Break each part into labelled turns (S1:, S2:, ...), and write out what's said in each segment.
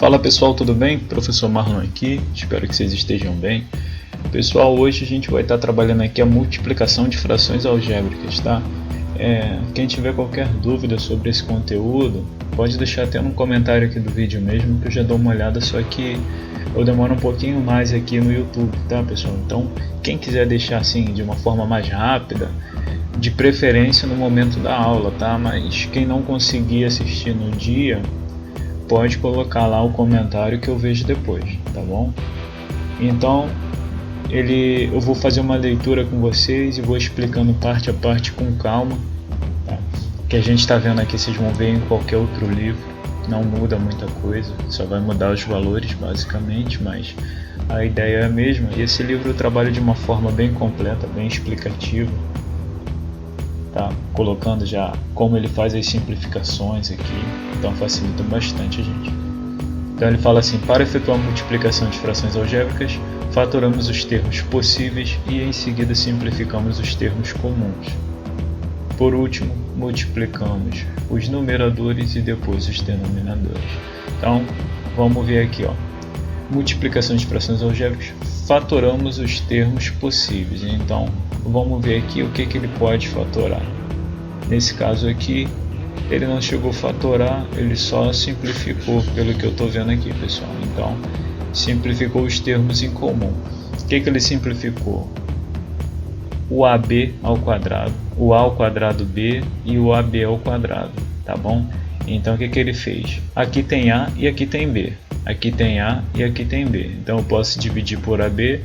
S1: Fala pessoal, tudo bem? Professor Marlon aqui, espero que vocês estejam bem. Pessoal, hoje a gente vai estar trabalhando aqui a multiplicação de frações algébricas, tá? Quem tiver qualquer dúvida sobre esse conteúdo, pode deixar até no comentário aqui do vídeo mesmo, que eu já dou uma olhada, só que eu demoro um pouquinho mais aqui no YouTube, tá pessoal? Então, quem quiser deixar assim de uma forma mais rápida, de preferência no momento da aula, tá? Mas quem não conseguir assistir no dia, pode colocar lá o comentário que eu vejo depois, tá bom? Então, eu vou fazer uma leitura com vocês e vou explicando parte a parte com calma, tá? O que a gente está vendo aqui vocês vão ver em qualquer outro livro, não muda muita coisa, só vai mudar os valores basicamente, mas a ideia é a mesma. E esse livro eu trabalho de uma forma bem completa, bem explicativa, tá? Colocando já como ele faz as simplificações aqui, então facilita bastante a gente. Então ele fala assim: para efetuar a multiplicação de frações algébricas, fatoramos os termos possíveis e em seguida simplificamos os termos comuns. Por último, multiplicamos os numeradores e depois os denominadores. Então vamos ver aqui, ó. Multiplicação de frações algébricas, fatoramos os termos possíveis. Então vamos ver aqui o que ele pode fatorar. Nesse caso aqui, ele não chegou a fatorar, ele só simplificou, pelo que eu estou vendo aqui, pessoal. Então simplificou os termos em comum. O que ele simplificou? O AB ao quadrado, o A ao quadrado B e o AB ao quadrado, tá bom? Então o que ele fez? Aqui tem A e aqui tem B. Aqui tem A e aqui tem B. Então eu posso dividir por AB,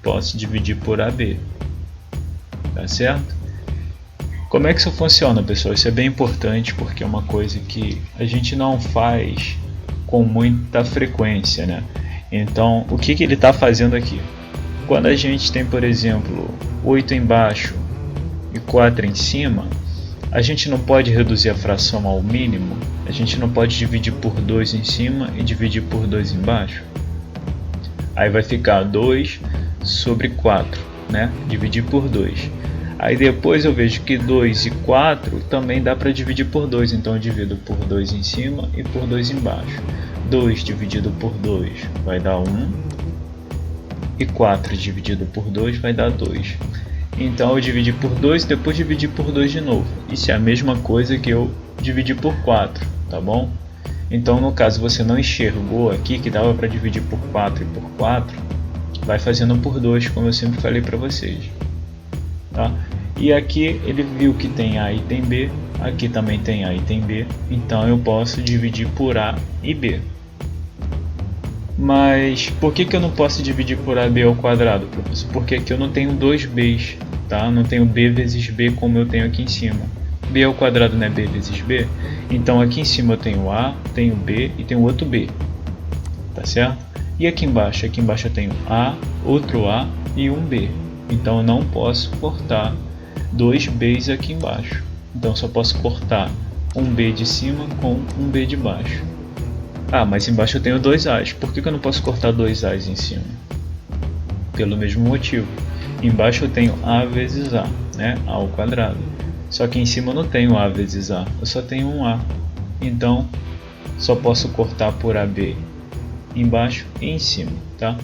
S1: posso dividir por AB. Tá certo? Como é que isso funciona, pessoal? Isso é bem importante porque é uma coisa que a gente não faz com muita frequência, né? Então, o que ele está fazendo aqui? Quando a gente tem, por exemplo, 8 embaixo e 4 em cima, a gente não pode reduzir a fração ao mínimo? A gente não pode dividir por 2 em cima e dividir por 2 embaixo? Aí vai ficar 2 sobre 4, né? Dividir por 2. Aí depois eu vejo que 2 e 4 também dá para dividir por 2, então eu divido por 2 em cima e por 2 embaixo. 2 dividido por 2 vai dar 1, e 4 dividido por 2 vai dar 2. Então eu dividi por 2 e depois dividi por 2 de novo. Isso é a mesma coisa que eu dividi por 4, tá bom? Então no caso você não enxergou aqui que dava para dividir por 4 e por 4, vai fazendo por 2, como eu sempre falei para vocês. Tá? E aqui ele viu que tem A e tem B, aqui também tem A e tem B, então eu posso dividir por A e B. Mas por que eu não posso dividir por AB ao quadrado, professor? Porque aqui eu não tenho dois B's, tá? Não tenho B vezes B como eu tenho aqui em cima. B ao quadrado não é B vezes B? Então aqui em cima eu tenho A, tenho B e tenho outro B, tá certo? E aqui embaixo eu tenho A, outro A e um B. Então eu não posso cortar dois B's aqui embaixo. Então só posso cortar um B de cima com um B de baixo. Ah, mas embaixo eu tenho dois A's. Por que eu não posso cortar dois A's em cima? Pelo mesmo motivo. Embaixo eu tenho A vezes A, né? A ao quadrado. Só que em cima eu não tenho A vezes A. Eu só tenho um A. Então só posso cortar por AB embaixo e em cima, tá?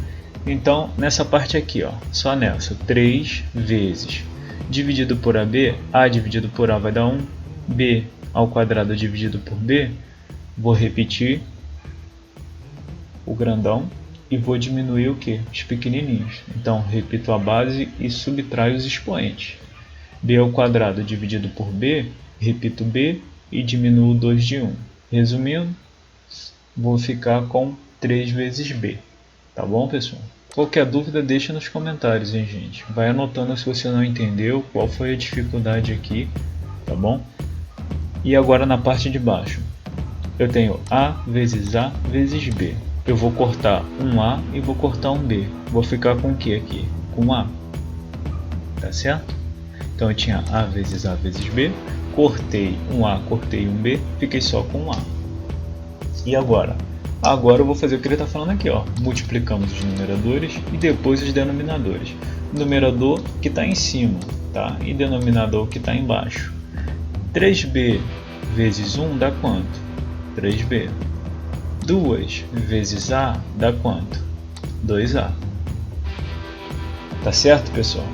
S1: Então, nessa parte aqui, ó, só nessa, 3 vezes dividido por AB, A dividido por A vai dar 1, B ao quadrado dividido por B, vou repetir o grandão e vou diminuir o que? Os pequenininhos. Então, repito a base e subtraio os expoentes. B ao quadrado dividido por B, repito B e diminuo 2 de 1. Resumindo, vou ficar com 3 vezes B. Tá bom, pessoal? Qualquer dúvida deixa nos comentários, hein, gente? Vai anotando se você não entendeu, qual foi a dificuldade aqui, tá bom? E agora na parte de baixo, eu tenho A vezes A vezes B. Eu vou cortar um A e vou cortar um B. Vou ficar com o que aqui? Com A. Tá certo? Então eu tinha A vezes B, cortei um A, cortei um B, fiquei só com um A. E agora? Agora eu vou fazer o que ele está falando aqui, ó. Multiplicamos os numeradores e depois os denominadores. Numerador que está em cima, tá? E denominador que está embaixo. 3b vezes 1 dá quanto? 3b. 2 vezes A dá quanto? 2A. Tá certo, pessoal?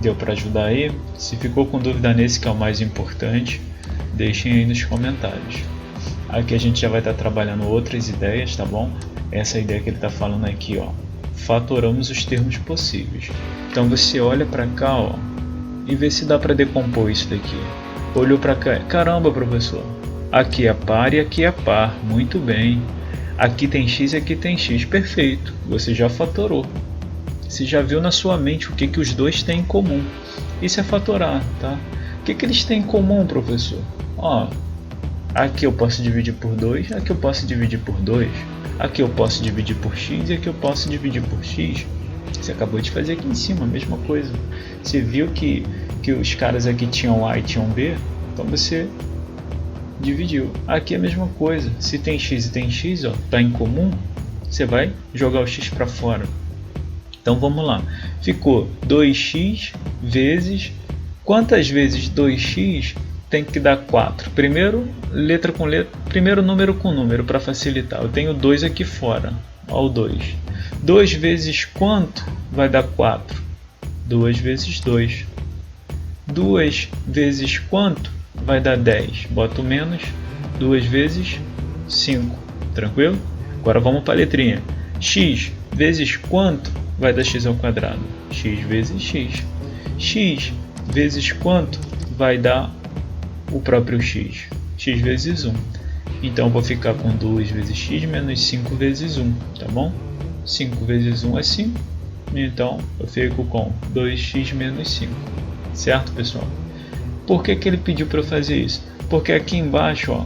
S1: Deu para ajudar aí? Se ficou com dúvida nesse, que é o mais importante, deixem aí nos comentários. Aqui a gente já vai estar trabalhando outras ideias, tá bom? Essa ideia que ele está falando aqui, ó, fatoramos os termos possíveis. Então você olha para cá, ó, e vê se dá para decompor isso daqui. Olhou para cá, caramba, professor, aqui é par e aqui é par, muito bem. Aqui tem x e aqui tem x, perfeito, você já fatorou. Você já viu na sua mente o que os dois têm em comum. Isso é fatorar, tá? O que eles têm em comum, professor? Ó, aqui eu posso dividir por 2, aqui eu posso dividir por 2, aqui eu posso dividir por x e aqui eu posso dividir por x. Você acabou de fazer aqui em cima, a mesma coisa. Você viu que os caras aqui tinham A e tinham B, então você dividiu. Aqui é a mesma coisa. Se tem x e tem x, ó, tá em comum, você vai jogar o x para fora. Então vamos lá. Ficou 2x vezes... Quantas vezes 2x tem que dar 4? Primeiro, letra com letra. Primeiro número com número, para facilitar. Eu tenho 2 aqui fora. Olha o 2. 2 vezes quanto vai dar 4? 2 vezes 2. 2 vezes quanto vai dar 10? Boto menos. 2 vezes 5. Tranquilo? Agora vamos para a letrinha. X vezes quanto vai dar x ao quadrado? X vezes x. X vezes quanto vai dar o próprio x? X vezes 1. Então eu vou ficar com 2 vezes x menos 5 vezes 1, tá bom? 5 vezes 1 é 5, então eu fico com 2x menos 5, certo, pessoal? Por que ele pediu para eu fazer isso? Porque aqui embaixo, ó,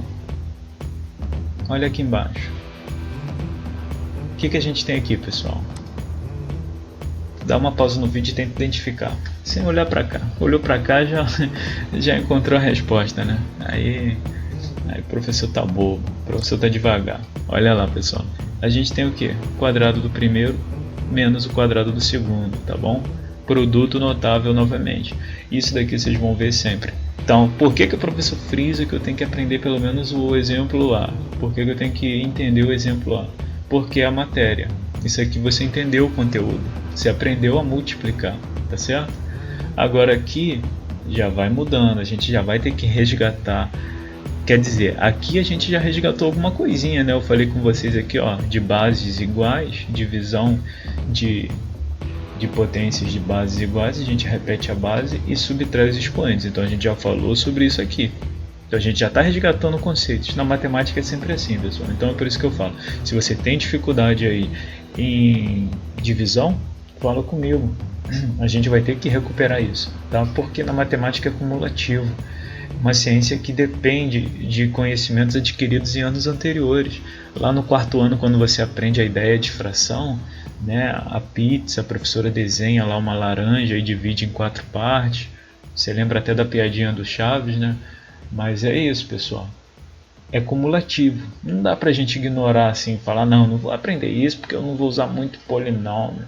S1: olha aqui embaixo, o que a gente tem aqui, pessoal? Dá uma pausa no vídeo e tenta identificar, sem olhar para cá. Olhou para cá, já encontrou a resposta, né? Aí o professor tá bobo, o professor tá devagar. Olha lá, pessoal. A gente tem o que? O quadrado do primeiro menos o quadrado do segundo, tá bom? Produto notável novamente. Isso daqui vocês vão ver sempre. Então, por que o professor frisa que eu tenho que aprender pelo menos o exemplo A? Por que eu tenho que entender o exemplo A? Porque é a matéria. Isso aqui você entendeu o conteúdo. Você aprendeu a multiplicar, tá certo? Agora aqui já vai mudando, a gente já vai ter que resgatar. Quer dizer, aqui a gente já resgatou alguma coisinha, né? Eu falei com vocês aqui, ó, de bases iguais, divisão de potências de bases iguais, a gente repete a base e subtrai os expoentes. Então a gente já falou sobre isso aqui. Então a gente já está resgatando conceitos. Na matemática é sempre assim, pessoal. Então é por isso que eu falo. Se você tem dificuldade aí em divisão, fala comigo. A gente vai ter que recuperar isso, tá? Porque na matemática é cumulativo. Uma ciência que depende de conhecimentos adquiridos em anos anteriores. Lá no quarto ano, quando você aprende a ideia de fração, né, a pizza, a professora desenha lá uma laranja e divide em 4 partes. Você lembra até da piadinha do Chaves, né? Mas é isso, pessoal. É cumulativo. Não dá pra gente ignorar assim, falar, não vou aprender isso porque eu não vou usar muito polinômio.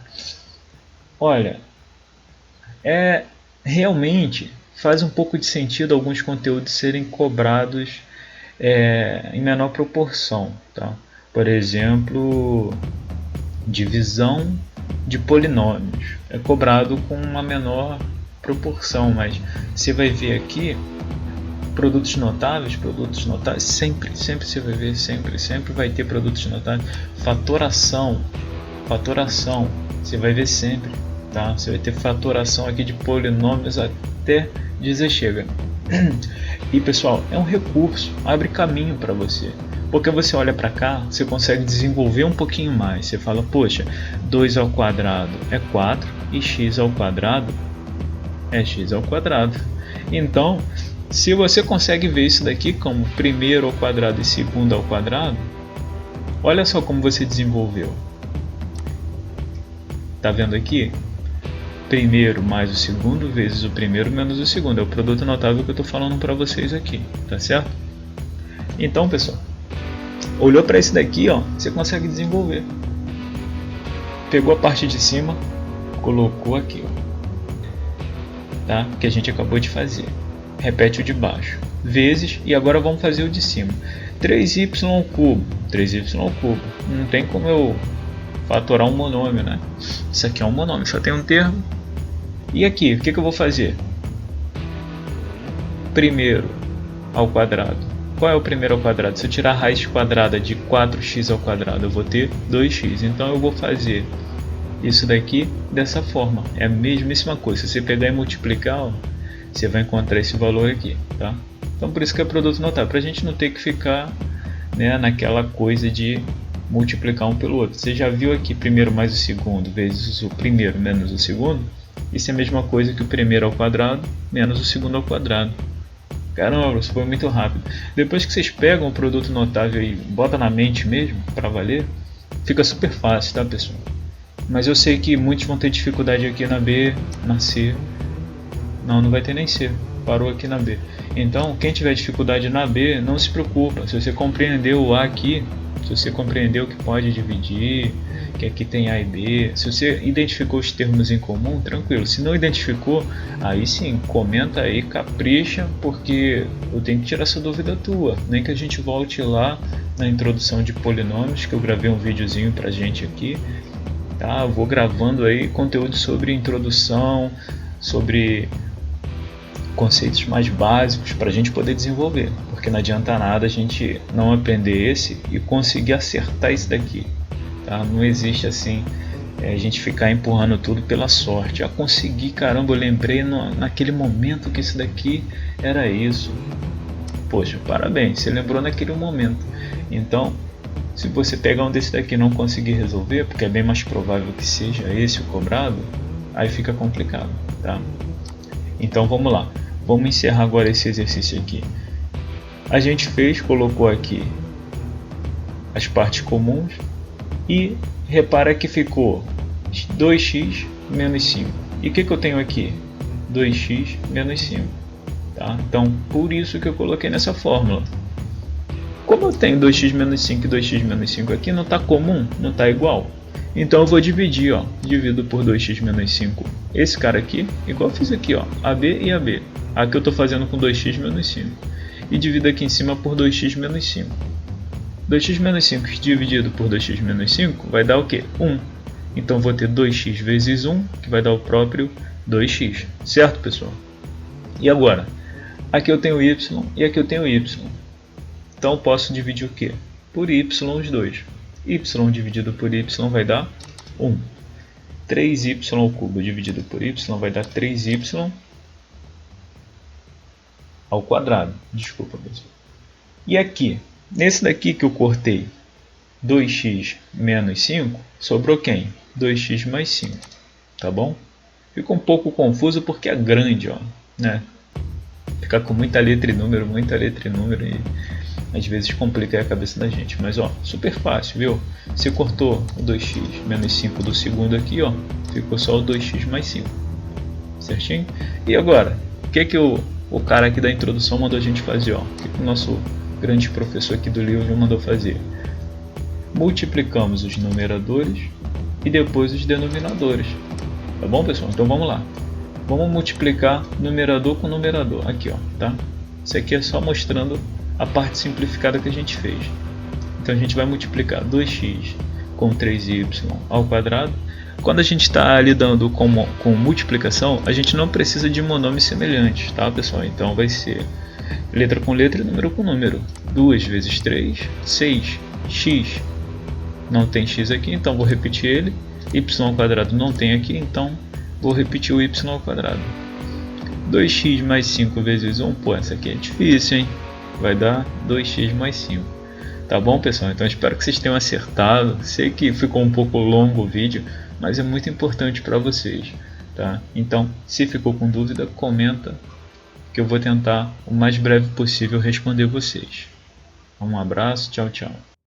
S1: Olha, realmente faz um pouco de sentido alguns conteúdos serem cobrados em menor proporção, tá? Por exemplo, divisão de polinômios é cobrado com uma menor proporção, mas você vai ver aqui produtos notáveis, sempre você vai ver, sempre vai ter produtos notáveis. Fatoração, você vai ver sempre, tá? Você vai ter fatoração aqui de polinômios até dizer chega. E pessoal, é um recurso, abre caminho para você, porque você olha para cá, você consegue desenvolver um pouquinho mais. Você fala, poxa, 2 ao quadrado é 4 e x ao quadrado é x ao quadrado. Então, se você consegue ver isso daqui como primeiro ao quadrado e segundo ao quadrado, olha só como você desenvolveu. Tá vendo aqui? Primeiro mais o segundo vezes o primeiro menos o segundo. É o produto notável que eu estou falando para vocês aqui, tá certo? Então, pessoal, olhou para esse daqui, ó, você consegue desenvolver. Pegou a parte de cima, colocou aqui, ó, tá? Que a gente acabou de fazer. Repete o de baixo, vezes, e agora vamos fazer o de cima. 3y ao cubo. 3y ao cubo. Não tem como eu fatorar um monômio, né? Isso aqui é um monômio, só tem um termo. E aqui, o que eu vou fazer? Primeiro ao quadrado. Qual é o primeiro ao quadrado? Se eu tirar a raiz quadrada de 4x ao quadrado, eu vou ter 2x. Então eu vou fazer isso daqui dessa forma. É a mesmíssima coisa. Se você pegar e multiplicar, ó, você vai encontrar esse valor aqui, tá? Então por isso que é produto notável, para a gente não ter que ficar, né, naquela coisa de multiplicar um pelo outro. Você já viu aqui primeiro mais o segundo vezes o primeiro menos o segundo? Isso é a mesma coisa que o primeiro ao quadrado menos o segundo ao quadrado. Caramba, isso foi muito rápido. Depois que vocês pegam o produto notável e botam na mente mesmo, para valer, fica super fácil, tá, pessoal? Mas eu sei que muitos vão ter dificuldade aqui na B, na C. Não vai ter nem C, parou aqui na B. Então, quem tiver dificuldade na B, não se preocupa. Se você compreendeu o A aqui, se você compreendeu que pode dividir, que aqui tem A e B, se você identificou os termos em comum, tranquilo. Se não identificou, aí sim, comenta aí, capricha, porque eu tenho que tirar essa dúvida tua. Nem que a gente volte lá na introdução de polinômios, que eu gravei um videozinho pra gente aqui, tá? Eu vou gravando aí conteúdo sobre introdução, sobre conceitos mais básicos para a gente poder desenvolver, porque não adianta nada a gente não aprender esse e conseguir acertar isso daqui, tá? Não existe assim a gente ficar empurrando tudo pela sorte. Consegui, caramba, eu lembrei naquele momento que isso daqui era isso. Poxa, parabéns, você lembrou naquele momento. Então, se você pegar um desse daqui e não conseguir resolver, porque é bem mais provável que seja esse o cobrado, aí fica complicado, tá? Então vamos lá, vamos encerrar agora esse exercício aqui. A gente colocou aqui as partes comuns e repara que ficou 2x menos 5. E o que eu tenho aqui? 2x menos 5. Tá? Então por isso que eu coloquei nessa fórmula. Como eu tenho 2x menos 5 e 2x menos 5 aqui, não está comum, não está igual. Então eu vou dividir, ó, divido por 2x menos 5 esse cara aqui, igual eu fiz aqui, ó, AB e AB. Aqui eu estou fazendo com 2x menos 5. E divido aqui em cima por 2x menos 5. 2x menos 5 dividido por 2x menos 5 vai dar o quê? 1. Então vou ter 2x vezes 1, que vai dar o próprio 2x. Certo, pessoal? E agora? Aqui eu tenho y e aqui eu tenho y. Então eu posso dividir o quê? Por y os dois. Y dividido por y vai dar 1. 3y ao cubo dividido por y vai dar 3y ao quadrado. Desculpa, pessoal. E aqui, nesse daqui que eu cortei 2x menos 5, sobrou quem? 2x mais 5. Tá bom? Fica um pouco confuso porque é grande, ó, né? Fica com muita letra e número e às vezes complica a cabeça da gente, mas ó, super fácil, viu? Você cortou o 2x menos 5 do segundo aqui, ó, ficou só o 2x mais 5, certinho? E agora, o que o cara aqui da introdução mandou a gente fazer, ó? O que o nosso grande professor aqui do livro mandou fazer? Multiplicamos os numeradores e depois os denominadores, tá bom, pessoal? Então vamos lá, vamos multiplicar numerador com numerador, aqui, ó, tá? Isso aqui é só mostrando a parte simplificada que a gente fez. Então a gente vai multiplicar 2x com 3y ao quadrado. Quando a gente está lidando com multiplicação, a gente não precisa de monômios semelhantes, tá, pessoal? Então vai ser letra com letra e número com número. 2 vezes 3, 6. X não tem x aqui, então vou repetir ele. Y ao quadrado não tem aqui, então vou repetir o y ao quadrado. 2x mais 5 vezes 1, pô, essa aqui é difícil, hein? Vai dar 2x mais 5. Tá bom, pessoal? Então espero que vocês tenham acertado. Sei que ficou um pouco longo o vídeo, mas é muito importante para vocês, tá? Então, se ficou com dúvida, comenta que eu vou tentar o mais breve possível responder vocês. Um abraço, tchau, tchau.